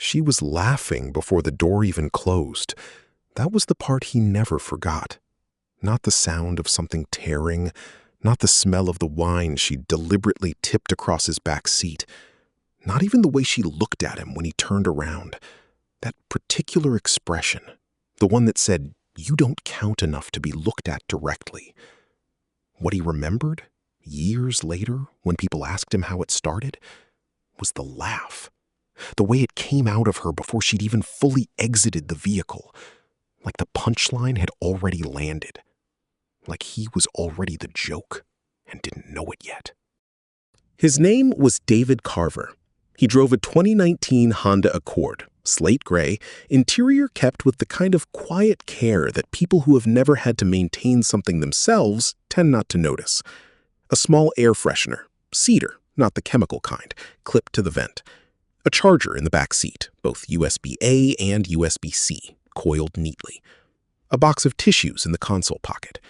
She was laughing before the door even closed. That was the part he never forgot. Not the sound of something tearing, not the smell of the wine she deliberately tipped across his back seat, not even the way she looked at him when he turned around. That particular expression, the one that said, "You don't count enough to be looked at directly." What he remembered, years later, when people asked him how it started, was the laugh. The way it came out of her before she'd even fully exited the vehicle. Like the punchline had already landed. Like he was already the joke and didn't know it yet. His name was David Carver. He drove a 2019 Honda Accord, slate gray, interior kept with the kind of quiet care that people who have never had to maintain something themselves tend not to notice. A small air freshener, cedar, not the chemical kind, clipped to the vent. A charger in the back seat, both USB-A and USB-C, coiled neatly. A box of tissues in the console pocket.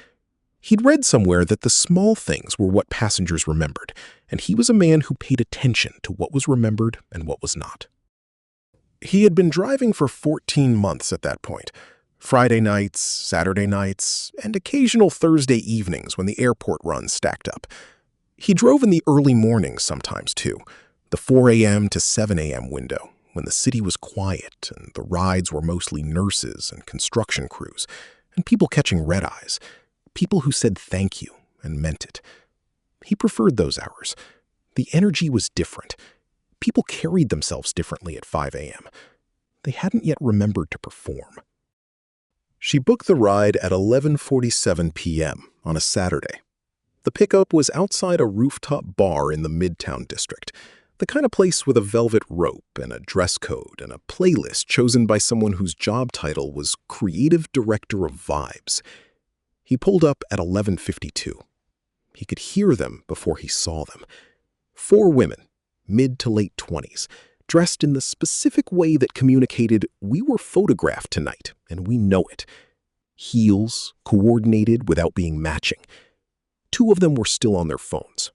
He'd read somewhere that the small things were what passengers remembered, and he was a man who paid attention to what was remembered and what was not. He had been driving for 14 months at that point. Friday nights, Saturday nights, and occasional Thursday evenings when the airport runs stacked up. He drove in the early mornings sometimes, too, the 4 a.m. to 7 a.m. window, when the city was quiet and the rides were mostly nurses and construction crews, and people catching red-eyes, people who said thank you and meant it. He preferred those hours. The energy was different. People carried themselves differently at 5 a.m. They hadn't yet remembered to perform. She booked the ride at 11:47 p.m. on a Saturday. The pickup was outside a rooftop bar in the Midtown district, the kind of place with a velvet rope and a dress code and a playlist chosen by someone whose job title was Creative Director of Vibes. He pulled up at 11:52. He could hear them before he saw them. 4 women, mid to late 20s, dressed in the specific way that communicated, "We were photographed tonight, and we know it." Heels, coordinated without being matching. 2 of them were still on their phones.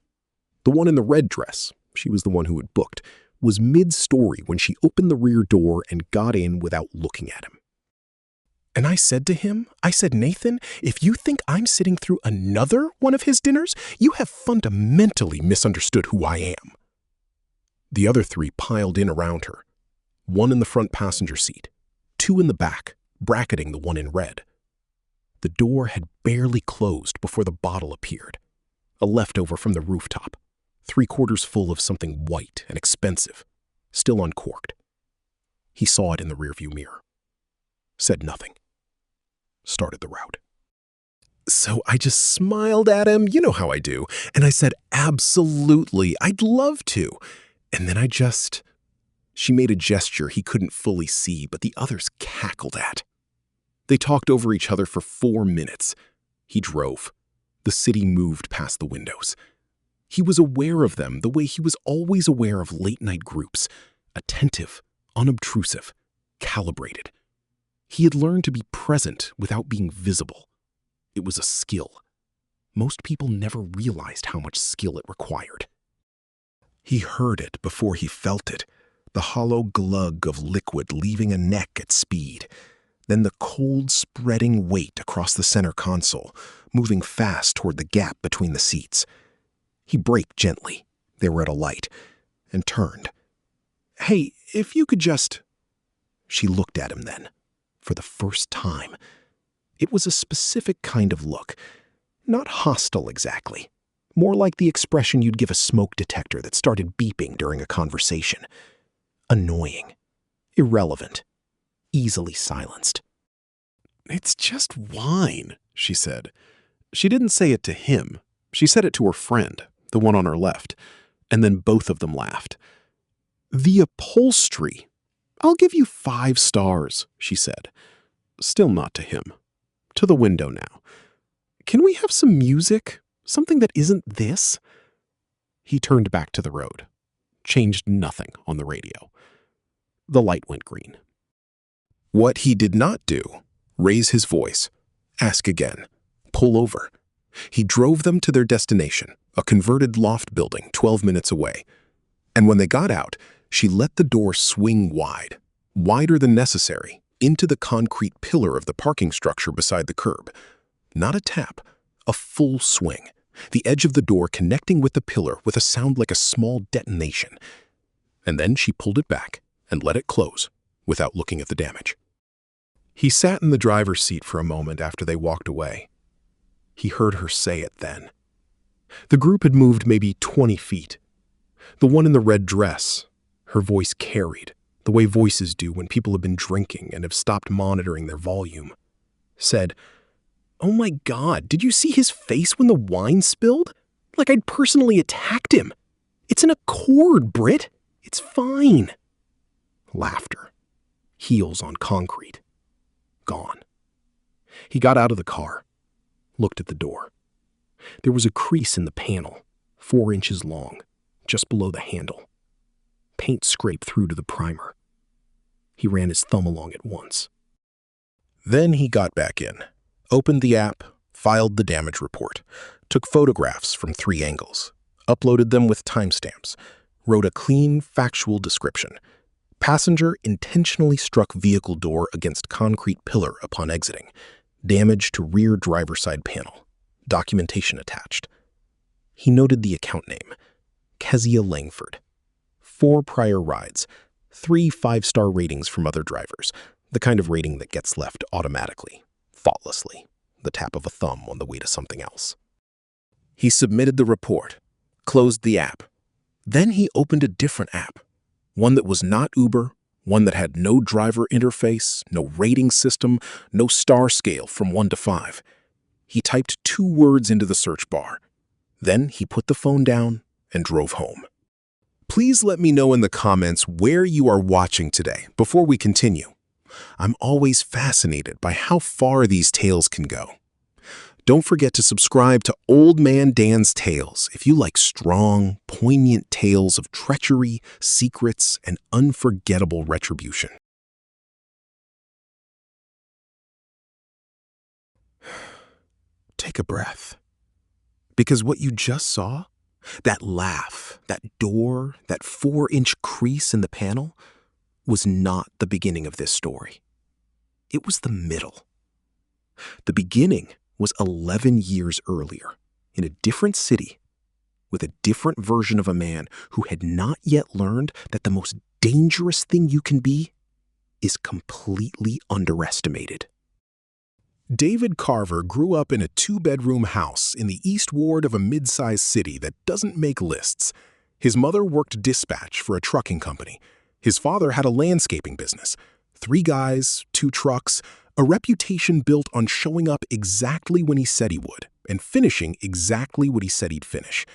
The one in the red dress, she was the one who had booked, was mid-story when she opened the rear door and got in without looking at him. And I said to him, "Nathan, if you think I'm sitting through another one of his dinners, you have fundamentally misunderstood who I am." The other 3 piled in around her. 1 in the front passenger seat, 2 in the back, bracketing the one in red. The door had barely closed before the bottle appeared. A leftover from the rooftop, 3/4 full of something white and expensive, still uncorked. He saw it in the rearview mirror. Said nothing. Started the route. So I just smiled at him, you know how I do, and I said, "Absolutely, I'd love to." And then she made a gesture he couldn't fully see, but the others cackled at. They talked over each other for 4 minutes. He drove. The city moved past the windows. He was aware of them the way he was always aware of late-night groups, attentive, unobtrusive, calibrated. He had learned to be present without being visible. It was a skill. Most people never realized how much skill it required. He heard it before he felt it, the hollow glug of liquid leaving a neck at speed, then the cold spreading weight across the center console, moving fast toward the gap between the seats. He braked gently, they were at a light, and turned. "Hey, if you could just..." She looked at him then, for the first time. It was a specific kind of look, not hostile exactly, more like the expression you'd give a smoke detector that started beeping during a conversation. Annoying, irrelevant, easily silenced. "It's just wine," she said. She didn't say it to him. She said it to her friend, the one on her left, and then both of them laughed. "The upholstery. I'll give you 5 stars, she said. Still not to him. To the window now. "Can we have some music? Something that isn't this?" He turned back to the road. Changed nothing on the radio. The light went green. What he did not do, raise his voice, ask again, pull over. He drove them to their destination, a converted loft building 12 minutes away. And when they got out, she let the door swing wide, wider than necessary, into the concrete pillar of the parking structure beside the curb. Not a tap, a full swing, the edge of the door connecting with the pillar with a sound like a small detonation. And then she pulled it back and let it close without looking at the damage. He sat in the driver's seat for a moment after they walked away. He heard her say it then. The group had moved maybe 20 feet. The one in the red dress, her voice carried, the way voices do when people have been drinking and have stopped monitoring their volume, said, "Oh my God, did you see his face when the wine spilled? Like I'd personally attacked him. It's an Accord, Britt. It's fine." Laughter. Heels on concrete. Gone. He got out of the car, looked at the door. There was a crease in the panel, 4 inches long, just below the handle. Paint scraped through to the primer. He ran his thumb along it once. Then he got back in, opened the app, filed the damage report, took photographs from 3 angles, uploaded them with timestamps, wrote a clean, factual description. Passenger intentionally struck vehicle door against concrete pillar upon exiting. Damage to rear driver side panel. Documentation attached. He noted the account name, Kezia Langford. 4 prior rides, 3 5-star ratings from other drivers, the kind of rating that gets left automatically, thoughtlessly, the tap of a thumb on the way to something else. He submitted the report, closed the app. Then he opened a different app, one that was not Uber, one that had no driver interface, no rating system, no star scale from 1 to 5. He typed 2 words into the search bar. Then he put the phone down and drove home. Please let me know in the comments where you are watching today before we continue. I'm always fascinated by how far these tales can go. Don't forget to subscribe to Old Man Dan's Tales if you like strong, poignant tales of treachery, secrets, and unforgettable retribution. Take a breath. Because what you just saw, that laugh, that door, that 4-inch crease in the panel, was not the beginning of this story. It was the middle. The beginning was 11 years earlier, in a different city, with a different version of a man who had not yet learned that the most dangerous thing you can be is completely underestimated. David Carver grew up in a 2-bedroom house in the East Ward of a mid-sized city that doesn't make lists. His mother worked dispatch for a trucking company. His father had a landscaping business. 3 guys, 2 trucks, a reputation built on showing up exactly when he said he would and finishing exactly what he said he'd finish.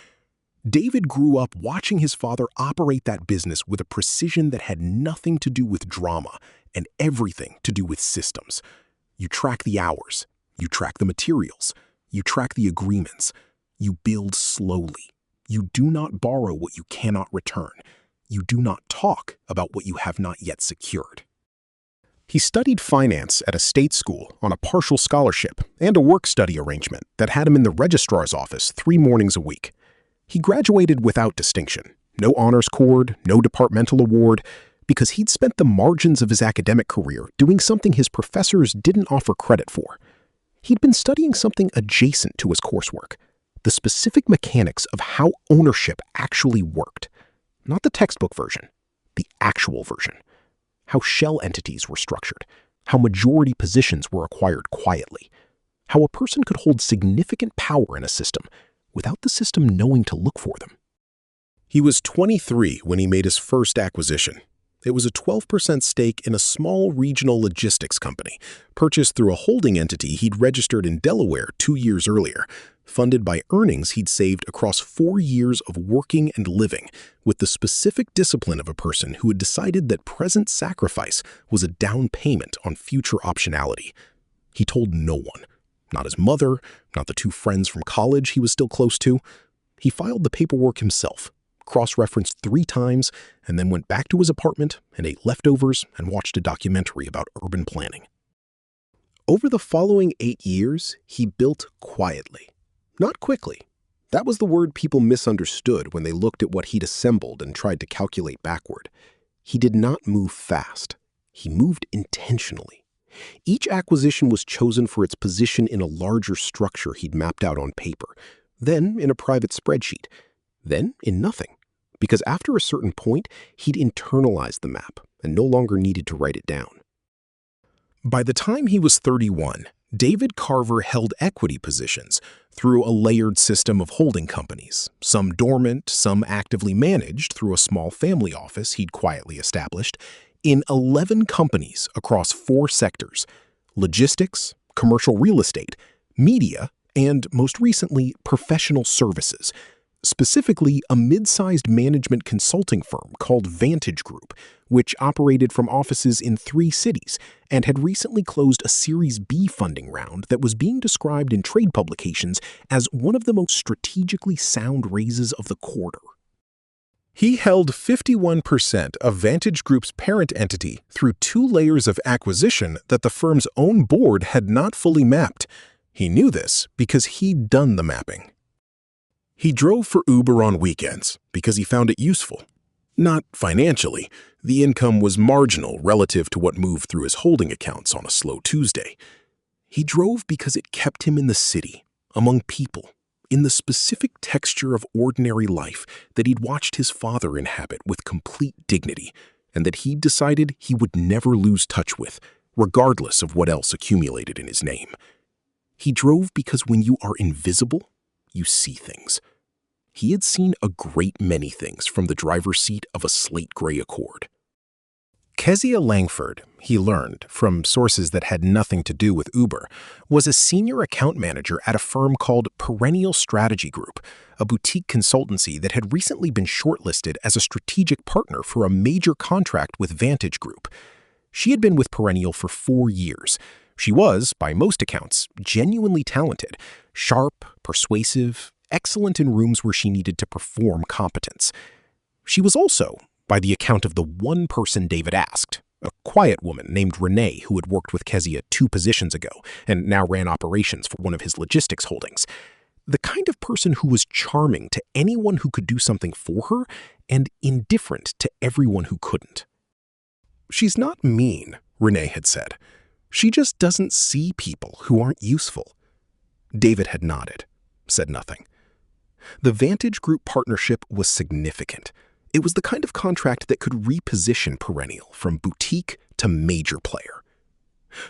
David grew up watching his father operate that business with a precision that had nothing to do with drama and everything to do with systems. You track the hours, you track the materials, you track the agreements. You build slowly. You do not borrow what you cannot return. You do not talk about what you have not yet secured. He studied finance at a state school on a partial scholarship and a work-study arrangement that had him in the registrar's office 3 mornings a week. He graduated without distinction, no honors cord, no departmental award, because he'd spent the margins of his academic career doing something his professors didn't offer credit for. He'd been studying something adjacent to his coursework, the specific mechanics of how ownership actually worked. Not the textbook version, the actual version. How shell entities were structured, how majority positions were acquired quietly, how a person could hold significant power in a system without the system knowing to look for them. He was 23 when he made his first acquisition. It was a 12% stake in a small regional logistics company, purchased through a holding entity he'd registered in Delaware 2 years earlier, funded by earnings he'd saved across 4 years of working and living, with the specific discipline of a person who had decided that present sacrifice was a down payment on future optionality. He told no one, not his mother, not the 2 friends from college he was still close to. He filed the paperwork himself, cross-referenced 3 times, and then went back to his apartment and ate leftovers and watched a documentary about urban planning. Over the following 8 years, he built quietly. Not quickly. That was the word people misunderstood when they looked at what he'd assembled and tried to calculate backward. He did not move fast. He moved intentionally. Each acquisition was chosen for its position in a larger structure he'd mapped out on paper, then in a private spreadsheet, then in nothing, because after a certain point, he'd internalized the map and no longer needed to write it down. By the time he was 31, David Carver held equity positions through a layered system of holding companies, some dormant, some actively managed through a small family office he'd quietly established, in 11 companies across 4 sectors: logistics, commercial real estate, media, and most recently, professional services, specifically a mid-sized management consulting firm called Vantage Group, which operated from offices in 3 cities and had recently closed a Series B funding round that was being described in trade publications as one of the most strategically sound raises of the quarter. He held 51% of Vantage Group's parent entity through 2 layers of acquisition that the firm's own board had not fully mapped. He knew this because he'd done the mapping. He drove for Uber on weekends because he found it useful. Not financially. The income was marginal relative to what moved through his holding accounts on a slow Tuesday. He drove because it kept him in the city, among people, in the specific texture of ordinary life that he'd watched his father inhabit with complete dignity, and that he'd decided he would never lose touch with, regardless of what else accumulated in his name. He drove because when you are invisible, you see things. He had seen a great many things from the driver's seat of a slate gray Accord. Kezia Langford, he learned from sources that had nothing to do with Uber, was a senior account manager at a firm called Perennial Strategy Group, a boutique consultancy that had recently been shortlisted as a strategic partner for a major contract with Vantage Group. She had been with Perennial for 4 years. She was, by most accounts, genuinely talented, sharp, persuasive, excellent in rooms where she needed to perform competence. She was also, by the account of the one person David asked, a quiet woman named Renee who had worked with Kezia 2 positions ago and now ran operations for one of his logistics holdings, the kind of person who was charming to anyone who could do something for her and indifferent to everyone who couldn't. "She's not mean," Renee had said. "She just doesn't see people who aren't useful." David had nodded, said nothing. The Vantage Group partnership was significant. It was the kind of contract that could reposition Perennial from boutique to major player.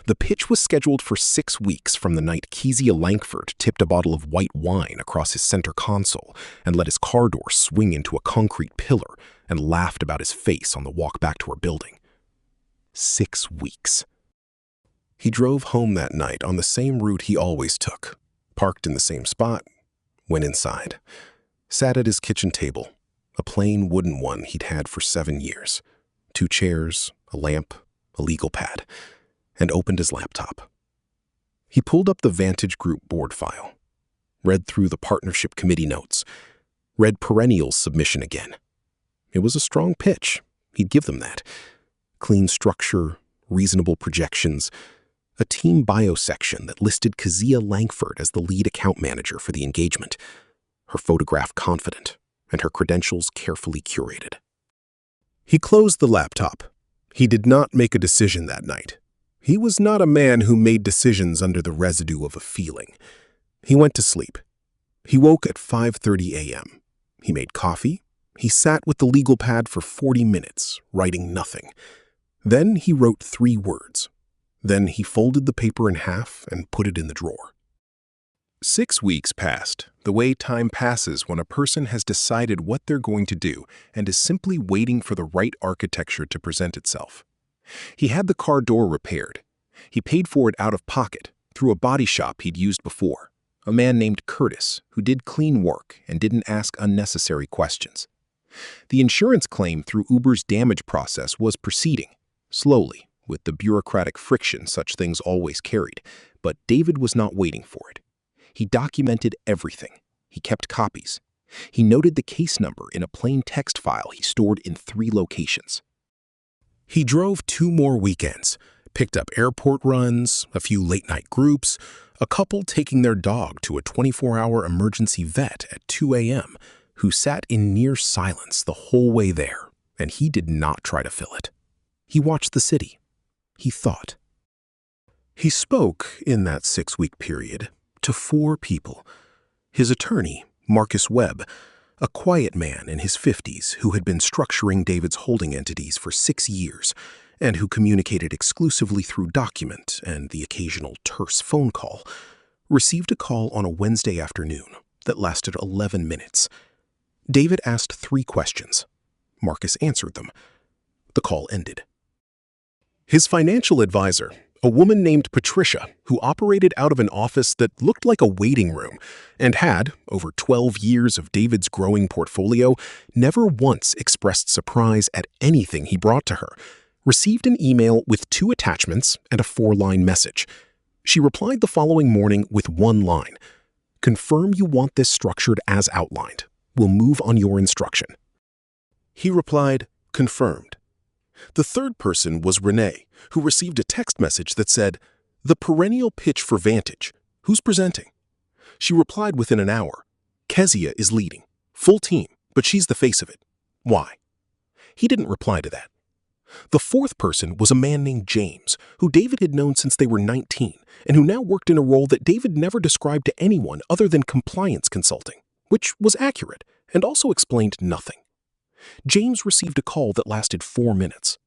The pitch was scheduled for 6 weeks from the night Kezia Langford tipped a bottle of white wine across his center console and let his car door swing into a concrete pillar and laughed about his face on the walk back to her building. 6 weeks. He drove home that night on the same route he always took, parked in the same spot, went inside, sat at his kitchen table, a plain wooden one he'd had for 7 years, 2 chairs, a lamp, a legal pad, and opened his laptop. He pulled up the Vantage Group board file, read through the partnership committee notes, read Perennial's submission again. It was a strong pitch, he'd give them that. Clean structure, reasonable projections, a team bio section that listed Kezia Langford as the lead account manager for the engagement, her photograph confident, and her credentials carefully curated. He closed the laptop. He did not make a decision that night. He was not a man who made decisions under the residue of a feeling. He went to sleep. He woke at 5:30 a.m. He made coffee. He sat with the legal pad for 40 minutes, writing nothing. Then he wrote 3 words. Then he folded the paper in half and put it in the drawer. 6 weeks passed, the way time passes when a person has decided what they're going to do and is simply waiting for the right architecture to present itself. He had the car door repaired. He paid for it out of pocket, through a body shop he'd used before, a man named Curtis who did clean work and didn't ask unnecessary questions. The insurance claim through Uber's damage process was proceeding, slowly, with the bureaucratic friction such things always carried, but David was not waiting for it. He documented everything. He kept copies. He noted the case number in a plain text file he stored in 3 locations. He drove 2 more weekends, picked up airport runs, a few late-night groups, a couple taking their dog to a 24-hour emergency vet at 2 a.m., who sat in near silence the whole way there, and he did not try to fill it. He watched the city, he thought. He spoke, in that 6-week period, to 4 people. His attorney, Marcus Webb, a quiet man in his 50s who had been structuring David's holding entities for 6 years and who communicated exclusively through document and the occasional terse phone call, received a call on a Wednesday afternoon that lasted 11 minutes. David asked 3 questions. Marcus answered them. The call ended. His financial advisor, a woman named Patricia, who operated out of an office that looked like a waiting room and had, over 12 years of David's growing portfolio, never once expressed surprise at anything he brought to her, received an email with 2 attachments and a 4-line message. She replied the following morning with 1 line. "Confirm you want this structured as outlined. We'll move on your instruction." He replied, "Confirmed." The third person was Renee, who received a text message that said, "The perennial pitch for Vantage. Who's presenting?" She replied within an hour, "Kezia is leading. Full team, but she's the face of it. Why?" He didn't reply to that. The fourth person was a man named James, who David had known since they were 19, and who now worked in a role that David never described to anyone other than compliance consulting, which was accurate and also explained nothing. James received a call that lasted 4 minutes.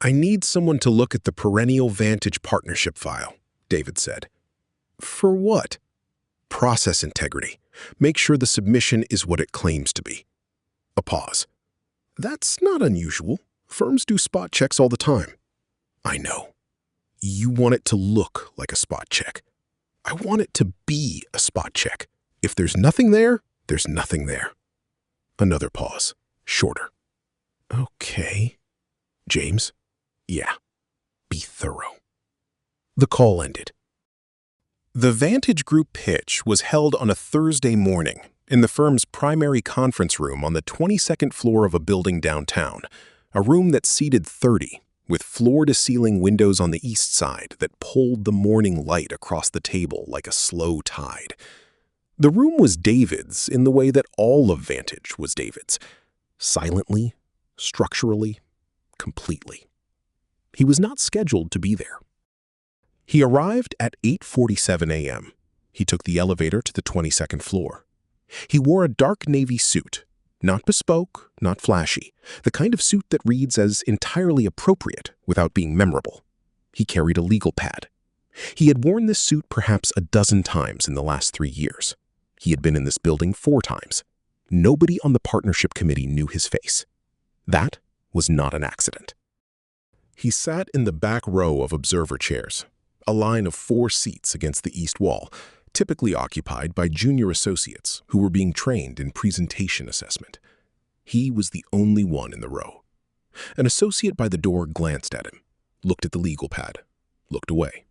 "I need someone to look at the Perennial Vantage partnership file," David said. "For what?" "Process integrity. Make sure the submission is what it claims to be." A pause. "That's not unusual. Firms do spot checks all the time." "I know. You want it to look like a spot check. I want it to be a spot check. If there's nothing there, there's nothing there." Another pause. Shorter. "Okay. James? Yeah. Be thorough." The call ended. The Vantage Group pitch was held on a Thursday morning in the firm's primary conference room on the 22nd floor of a building downtown, a room that seated 30, with floor-to-ceiling windows on the east side that pulled the morning light across the table like a slow tide. The room was David's in the way that all of Vantage was David's. Silently, structurally, completely. He was not scheduled to be there. He arrived at 8:47 a.m. He took the elevator to the 22nd floor. He wore a dark navy suit, not bespoke, not flashy, the kind of suit that reads as entirely appropriate without being memorable. He carried a legal pad. He had worn this suit perhaps a dozen times in the last 3 years. He had been in this building 4 times. Nobody on the partnership committee knew his face. That was not an accident. He sat in the back row of observer chairs, a line of 4 seats against the east wall, typically occupied by junior associates who were being trained in presentation assessment. He was the only one in the row. An associate by the door glanced at him, looked at the legal pad, looked away.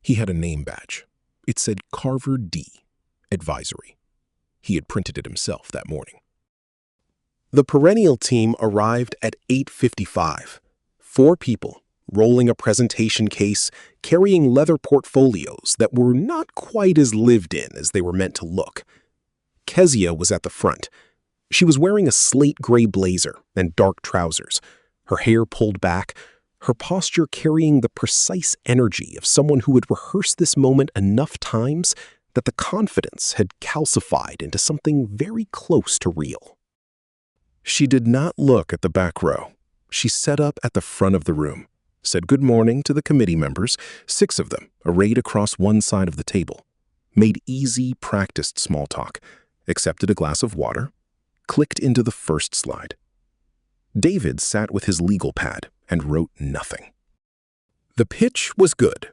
He had a name badge. It said Carver D, Advisory. He had printed it himself that morning. The Perennial team arrived at 8:55. 4 people, rolling a presentation case, carrying leather portfolios that were not quite as lived in as they were meant to look. Kezia was at the front. She was wearing a slate gray blazer and dark trousers, her hair pulled back, her posture carrying the precise energy of someone who had rehearsed this moment enough times that the confidence had calcified into something very close to real. She did not look at the back row. She sat up at the front of the room, said good morning to the committee members, 6 of them arrayed across one side of the table, made easy, practiced small talk, accepted a glass of water, clicked into the first slide. David sat with his legal pad and wrote nothing. The pitch was good.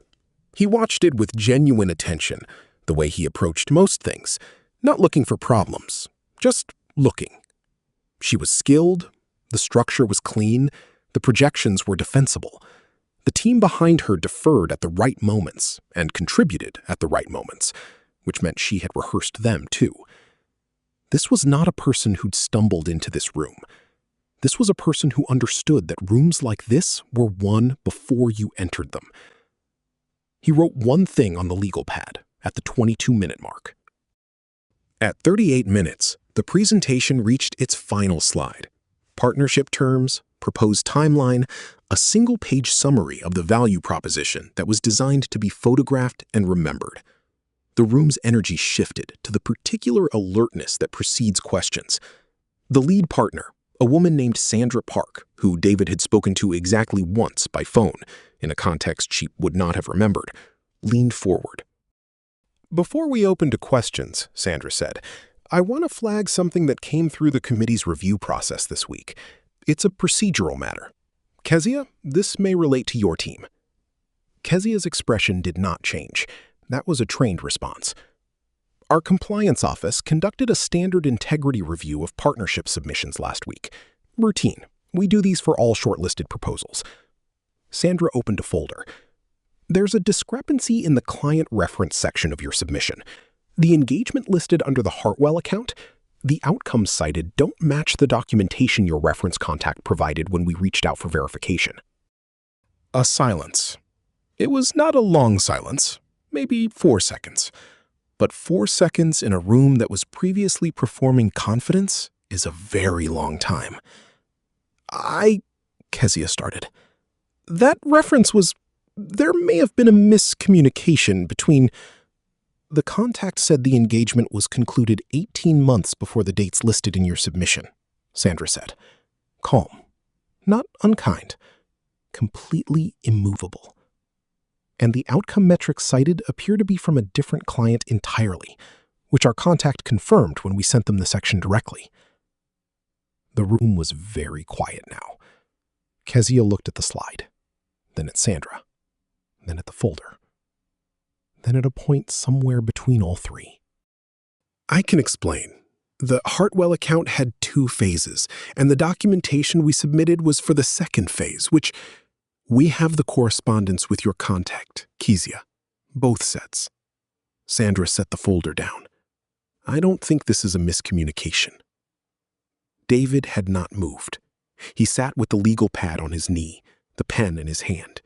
He watched it with genuine attention, the way he approached most things, not looking for problems, just looking. She was skilled, the structure was clean, the projections were defensible. The team behind her deferred at the right moments and contributed at the right moments, which meant she had rehearsed them too. This was not a person who'd stumbled into this room. This was a person who understood that rooms like this were won before you entered them. He wrote one thing on the legal pad at the 22-minute mark. At 38 minutes, the presentation reached its final slide. Partnership terms, proposed timeline, a single-page summary of the value proposition that was designed to be photographed and remembered. The room's energy shifted to the particular alertness that precedes questions. The lead partner, a woman named Sandra Park, who David had spoken to exactly once by phone, in a context she would not have remembered, leaned forward. "Before we open to questions," Sandra said, "I want to flag something that came through the committee's review process this week. It's a procedural matter. Kezia, this may relate to your team." Kezia's expression did not change. That was a trained response. "Our compliance office conducted a standard integrity review of partnership submissions last week. Routine. We do these for all shortlisted proposals." Sandra opened a folder. "There's a discrepancy in the client reference section of your submission. The engagement listed under the Hartwell account, the outcomes cited don't match the documentation your reference contact provided when we reached out for verification." A silence. It was not a long silence, maybe 4 seconds. But 4 seconds in a room that was previously performing confidence is a very long time. Kezia started. "That reference was... There may have been a miscommunication between..." The contact said the engagement was concluded 18 months before the dates listed in your submission, Sandra said. Calm, not unkind, completely immovable. And the outcome metrics cited appear to be from a different client entirely, which our contact confirmed when we sent them the section directly. The room was very quiet now. Kezia looked at the slide, then at Sandra, then at the folder, then at a point somewhere between all three. "I can explain. The Hartwell account had 2 phases, and the documentation we submitted was for the second phase, which... We have the correspondence with your contact, Kezia. Both sets." Sandra set the folder down. "I don't think this is a miscommunication." David had not moved. He sat with the legal pad on his knee, the pen in his hand.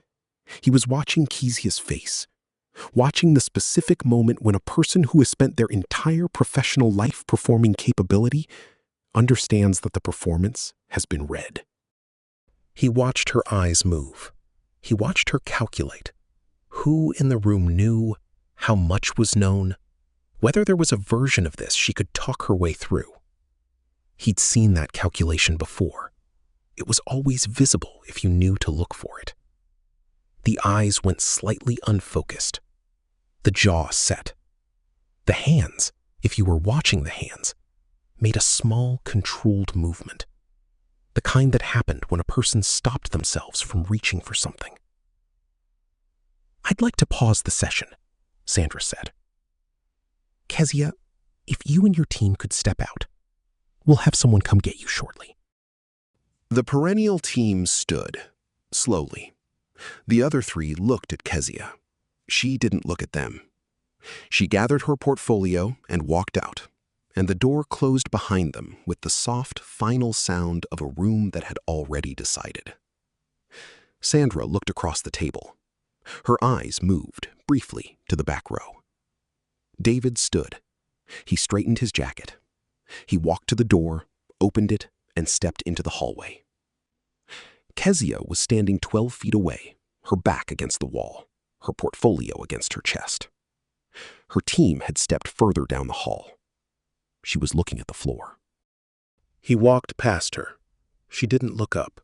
He was watching Kezia's face, watching the specific moment when a person who has spent their entire professional life performing capability understands that the performance has been read. He watched her eyes move. He watched her calculate. Who in the room knew? How much was known? Whether there was a version of this she could talk her way through. He'd seen that calculation before. It was always visible if you knew to look for it. The eyes went slightly unfocused. The jaw set. The hands, if you were watching the hands, made a small, controlled movement. The kind that happened when a person stopped themselves from reaching for something. "I'd like to pause the session," Sandra said. "Kezia, if you and your team could step out, we'll have someone come get you shortly." The perennial team stood, slowly. The other 3 looked at Kezia. She didn't look at them. She gathered her portfolio and walked out, and the door closed behind them with the soft, final sound of a room that had already decided. Sandra looked across the table. Her eyes moved, briefly, to the back row. David stood. He straightened his jacket. He walked to the door, opened it, and stepped into the hallway. Kezia was standing 12 feet away, her back against the wall, her portfolio against her chest. Her team had stepped further down the hall. She was looking at the floor. He walked past her. She didn't look up.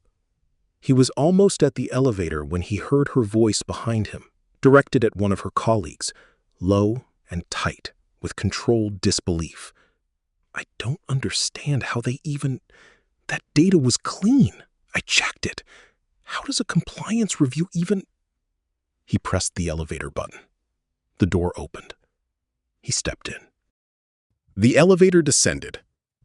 He was almost at the elevator when he heard her voice behind him, directed at one of her colleagues, low and tight, with controlled disbelief. "I don't understand how they even... That data was clean. I checked it. How does a compliance review even..." He pressed the elevator button. The door opened. He stepped in. The elevator descended.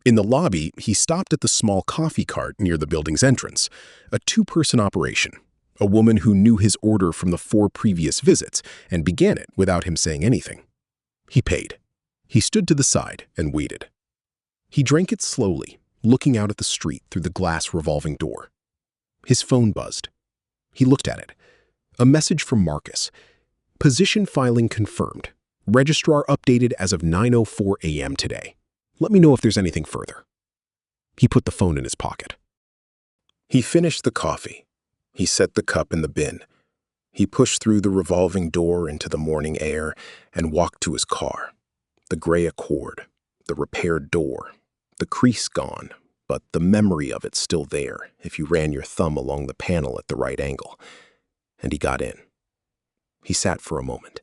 In the lobby, he stopped at the small coffee cart near the building's entrance, a 2-person operation, a woman who knew his order from the 4 previous visits and began it without him saying anything. He paid. He stood to the side and waited. He drank it slowly, looking out at the street through the glass revolving door. His phone buzzed. He looked at it. A message from Marcus. "Position filing confirmed. Registrar updated as of 9:04 a.m. today. Let me know if there's anything further." He put the phone in his pocket. He finished the coffee. He set the cup in the bin. He pushed through the revolving door into the morning air and walked to his car. The gray Accord, the repaired door, the crease gone, but the memory of it still there if you ran your thumb along the panel at the right angle. And he got in. He sat for a moment.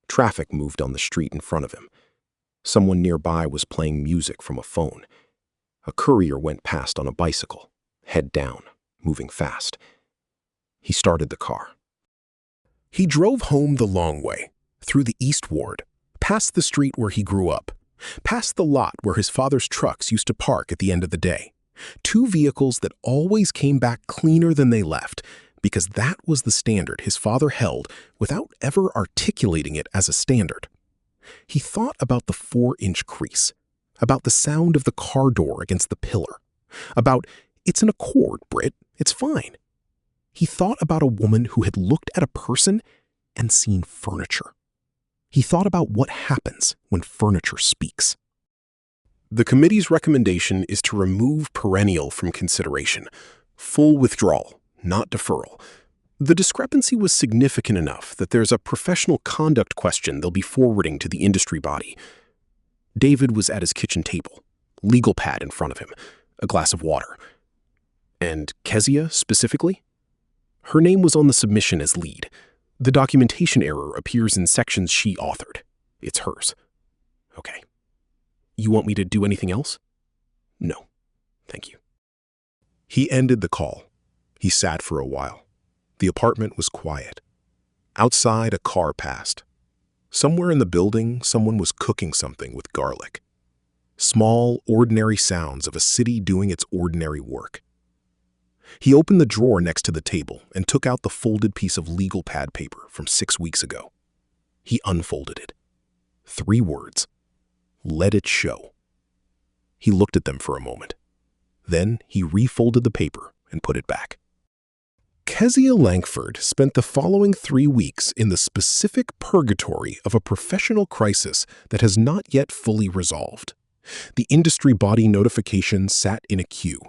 Traffic moved on the street in front of him. Someone nearby was playing music from a phone. A courier went past on a bicycle, head down, moving fast. He started the car. He drove home the long way, through the East Ward, past the street where he grew up, past the lot where his father's trucks used to park at the end of the day. Two vehicles that always came back cleaner than they left, because that was the standard his father held without ever articulating it as a standard. He thought about the 4-inch crease, about the sound of the car door against the pillar, about, "It's an Accord, Britt, it's fine." He thought about a woman who had looked at a person and seen furniture. He thought about what happens when furniture speaks. The committee's recommendation is to remove perennial from consideration. Full withdrawal, not deferral. The discrepancy was significant enough that there's a professional conduct question they'll be forwarding to the industry body. David was at his kitchen table, legal pad in front of him, a glass of water. And Kezia, specifically? Her name was on the submission as lead. The documentation error appears in sections she authored. It's hers. Okay. You want me to do anything else? No, thank you. He ended the call. He sat for a while. The apartment was quiet. Outside, a car passed. Somewhere in the building, someone was cooking something with garlic. Small, ordinary sounds of a city doing its ordinary work. He opened the drawer next to the table and took out the folded piece of legal pad paper from 6 weeks ago. He unfolded it. 3 words. Let it show. He looked at them for a moment. Then he refolded the paper and put it back. Kezia Langford spent the following 3 weeks in the specific purgatory of a professional crisis that has not yet fully resolved. The industry body notification sat in a queue.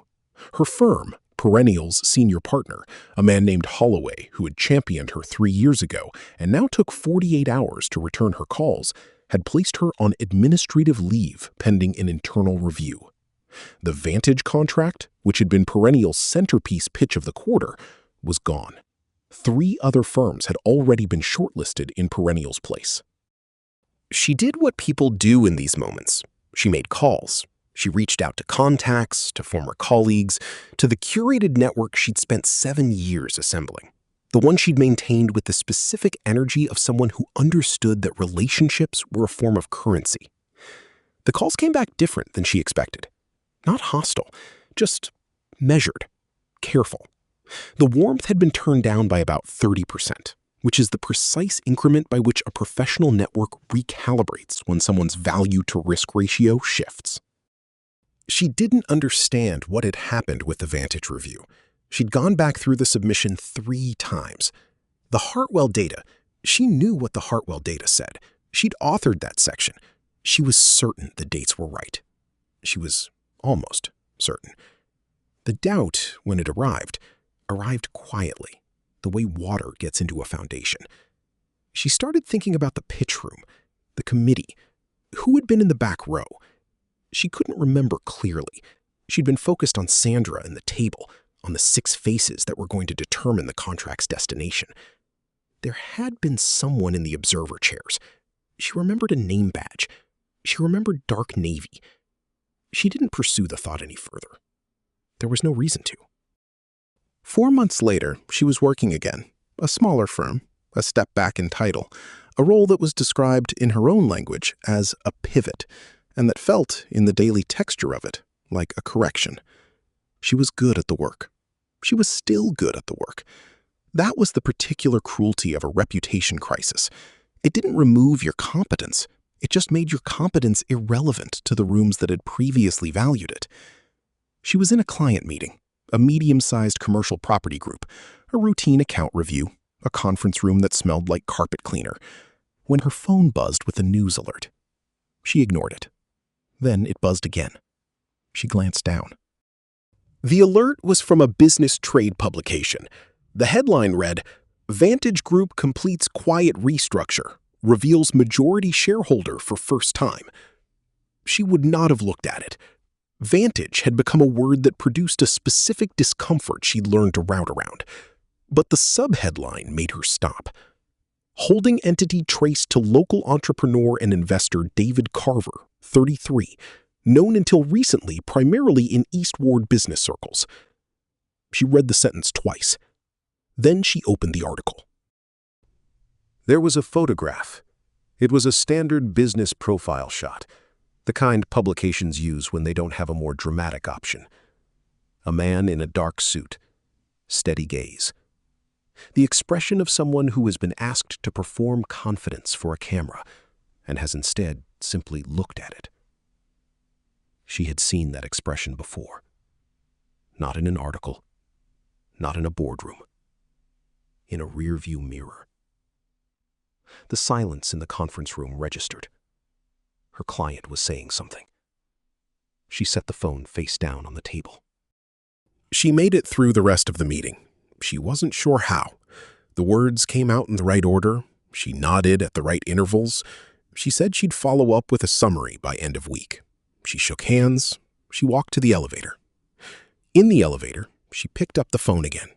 Her firm, Perennial's senior partner, a man named Holloway who had championed her 3 years ago and now took 48 hours to return her calls, had placed her on administrative leave pending an internal review. The Vantage contract, which had been Perennial's centerpiece pitch of the quarter, was gone. 3 other firms had already been shortlisted in Perennial's place. She did what people do in these moments. She made calls. She reached out to contacts, to former colleagues, to the curated network she'd spent 7 years assembling, the one she'd maintained with the specific energy of someone who understood that relationships were a form of currency. The calls came back different than she expected. Not hostile, just measured, careful. The warmth had been turned down by about 30%, which is the precise increment by which a professional network recalibrates when someone's value-to-risk ratio shifts. She didn't understand what had happened with the Vantage review. She'd gone back through the submission 3 times. The Hartwell data, she knew what the Hartwell data said. She'd authored that section. She was certain the dates were right. She was almost certain. The doubt, when it arrived quietly, the way water gets into a foundation. She started thinking about the pitch room, the committee, who had been in the back row. She couldn't remember clearly. She'd been focused on Sandra and the table, on the 6 faces that were going to determine the contract's destination. There had been someone in the observer chairs. She remembered a name badge. She remembered dark navy. She didn't pursue the thought any further. There was no reason to. 4 months later, she was working again, a smaller firm, a step back in title, a role that was described in her own language as a pivot, and that felt, in the daily texture of it, like a correction. She was good at the work. She was still good at the work. That was the particular cruelty of a reputation crisis. It didn't remove your competence. It just made your competence irrelevant to the rooms that had previously valued it. She was in a client meeting, a medium-sized commercial property group, a routine account review, a conference room that smelled like carpet cleaner, when her phone buzzed with a news alert. She ignored it. Then it buzzed again. She glanced down. The alert was from a business trade publication. The headline read, "Vantage Group completes quiet restructure, reveals majority shareholder for first time." She would not have looked at it. Vantage had become a word that produced a specific discomfort she'd learned to route around. But the subheadline made her stop. Holding entity traced to local entrepreneur and investor David Carver, 33, known until recently primarily in East Ward business circles. She read the sentence twice. Then she opened the article. There was a photograph. It was a standard business profile shot, the kind publications use when they don't have a more dramatic option. A man in a dark suit, steady gaze. The expression of someone who has been asked to perform confidence for a camera and has instead simply looked at it. She had seen that expression before. Not in an article, not in a boardroom. In a rearview mirror. The silence in the conference room registered. Her client was saying something. She set the phone face down on the table. She made it through the rest of the meeting. She wasn't sure how. The words came out in the right order. She nodded at the right intervals. She said she'd follow up with a summary by end of week. She shook hands. She walked to the elevator. In the elevator, she picked up the phone again.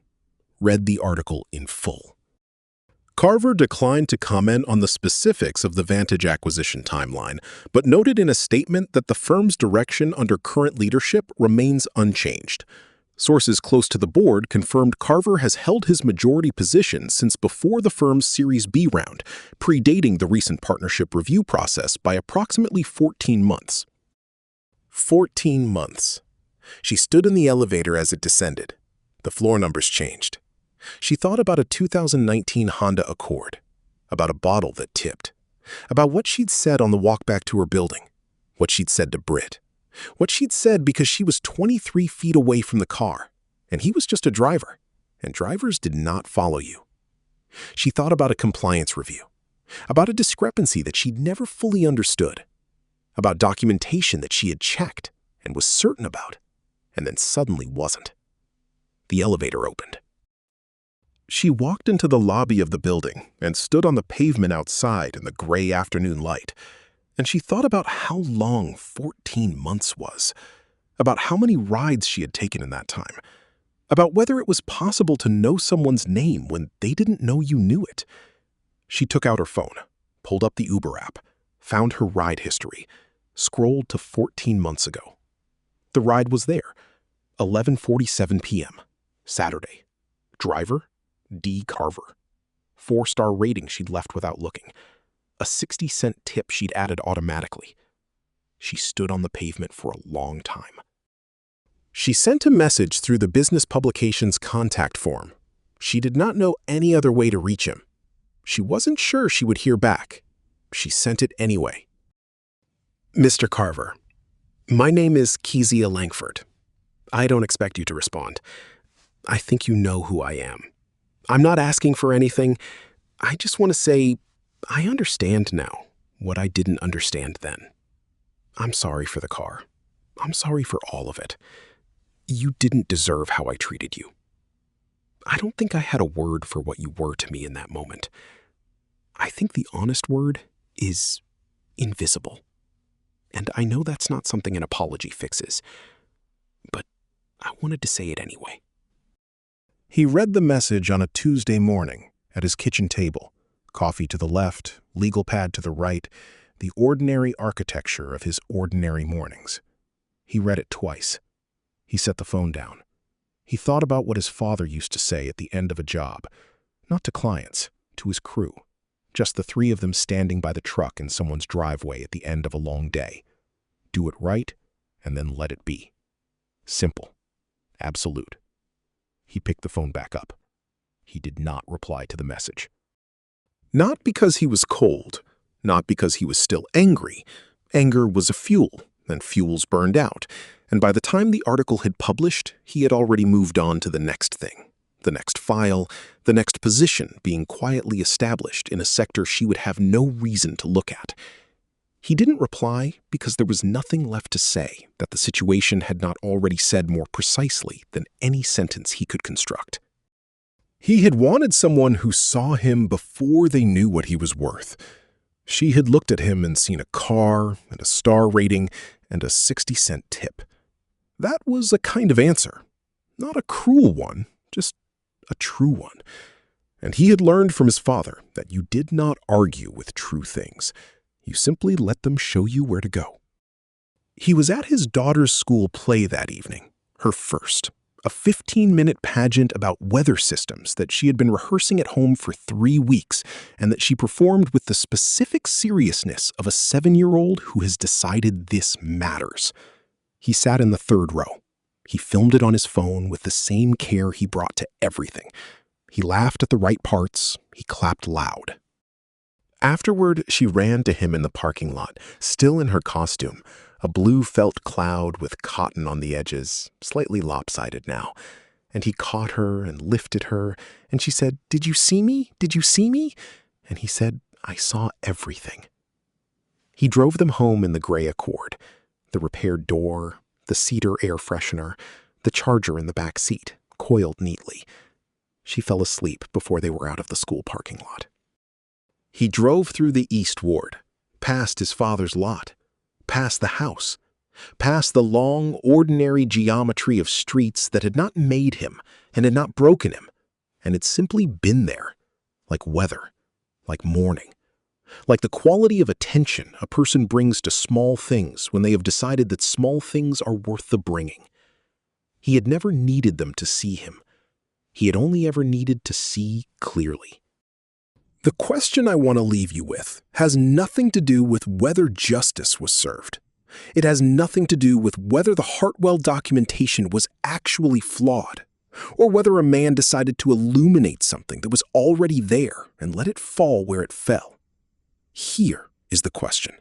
Read the article in full. Carver declined to comment on the specifics of the Vantage acquisition timeline, but noted in a statement that the firm's direction under current leadership remains unchanged. Sources close to the board confirmed Carver has held his majority position since before the firm's Series B round, predating the recent partnership review process by approximately 14 months. 14 months. She stood in the elevator as it descended. The floor numbers changed. She thought about a 2019 Honda Accord, about a bottle that tipped, about what she'd said on the walk back to her building, what she'd said to Britt, what she'd said because she was 23 feet away from the car, and he was just a driver, and drivers did not follow you. She thought about a compliance review, about a discrepancy that she'd never fully understood, about documentation that she had checked and was certain about, and then suddenly wasn't. The elevator opened. She walked into the lobby of the building and stood on the pavement outside in the gray afternoon light, and she thought about how long 14 months was, about how many rides she had taken in that time, about whether it was possible to know someone's name when they didn't know you knew it. She took out her phone, pulled up the Uber app, found her ride history, scrolled to 14 months ago. The ride was there, 11:47 p.m., Saturday. Driver, D. Carver. 4-star rating she'd left without looking. A 60-cent tip she'd added automatically. She stood on the pavement for a long time. She sent a message through the business publication's contact form. She did not know any other way to reach him. She wasn't sure she would hear back. She sent it anyway. Mr. Carver, my name is Kezia Langford. I don't expect you to respond. I think you know who I am. I'm not asking for anything. I just want to say, I understand now what I didn't understand then. I'm sorry for the car. I'm sorry for all of it. You didn't deserve how I treated you. I don't think I had a word for what you were to me in that moment. I think the honest word is invisible. And I know that's not something an apology fixes, but I wanted to say it anyway. He read the message on a Tuesday morning at his kitchen table, coffee to the left, legal pad to the right, the ordinary architecture of his ordinary mornings. He read it twice. He set the phone down. He thought about what his father used to say at the end of a job, not to clients, to his crew, just the three of them standing by the truck in someone's driveway at the end of a long day. Do it right, and then let it be. Simple. Absolute. He picked the phone back up. He did not reply to the message. Not because he was cold, not because he was still angry. Anger was a fuel, and fuels burned out, and by the time the article had published, he had already moved on to the next thing, the next file, the next position being quietly established in a sector she would have no reason to look at. He didn't reply because there was nothing left to say that the situation had not already said more precisely than any sentence he could construct. He had wanted someone who saw him before they knew what he was worth. She had looked at him and seen a car and a star rating and a 60-cent tip. That was a kind of answer. Not a cruel one, just a true one. And he had learned from his father that you did not argue with true things. You simply let them show you where to go. He was at his daughter's school play that evening, her first, a 15-minute pageant about weather systems that she had been rehearsing at home for 3 weeks and that she performed with the specific seriousness of a 7-year-old who has decided this matters. He sat in the 3rd row. He filmed it on his phone with the same care he brought to everything. He laughed at the right parts. He clapped loud. Afterward, she ran to him in the parking lot, still in her costume, a blue felt cloud with cotton on the edges, slightly lopsided now. And he caught her and lifted her, and she said, "Did you see me? Did you see me?" And he said, "I saw everything." He drove them home in the gray Accord, the repaired door, the cedar air freshener, the charger in the back seat, coiled neatly. She fell asleep before they were out of the school parking lot. He drove through the East Ward, past his father's lot, past the house, past the long, ordinary geometry of streets that had not made him and had not broken him, and had simply been there, like weather, like morning, like the quality of attention a person brings to small things when they have decided that small things are worth the bringing. He had never needed them to see him. He had only ever needed to see clearly. The question I want to leave you with has nothing to do with whether justice was served. It has nothing to do with whether the Hartwell documentation was actually flawed, or whether a man decided to illuminate something that was already there and let it fall where it fell. Here is the question.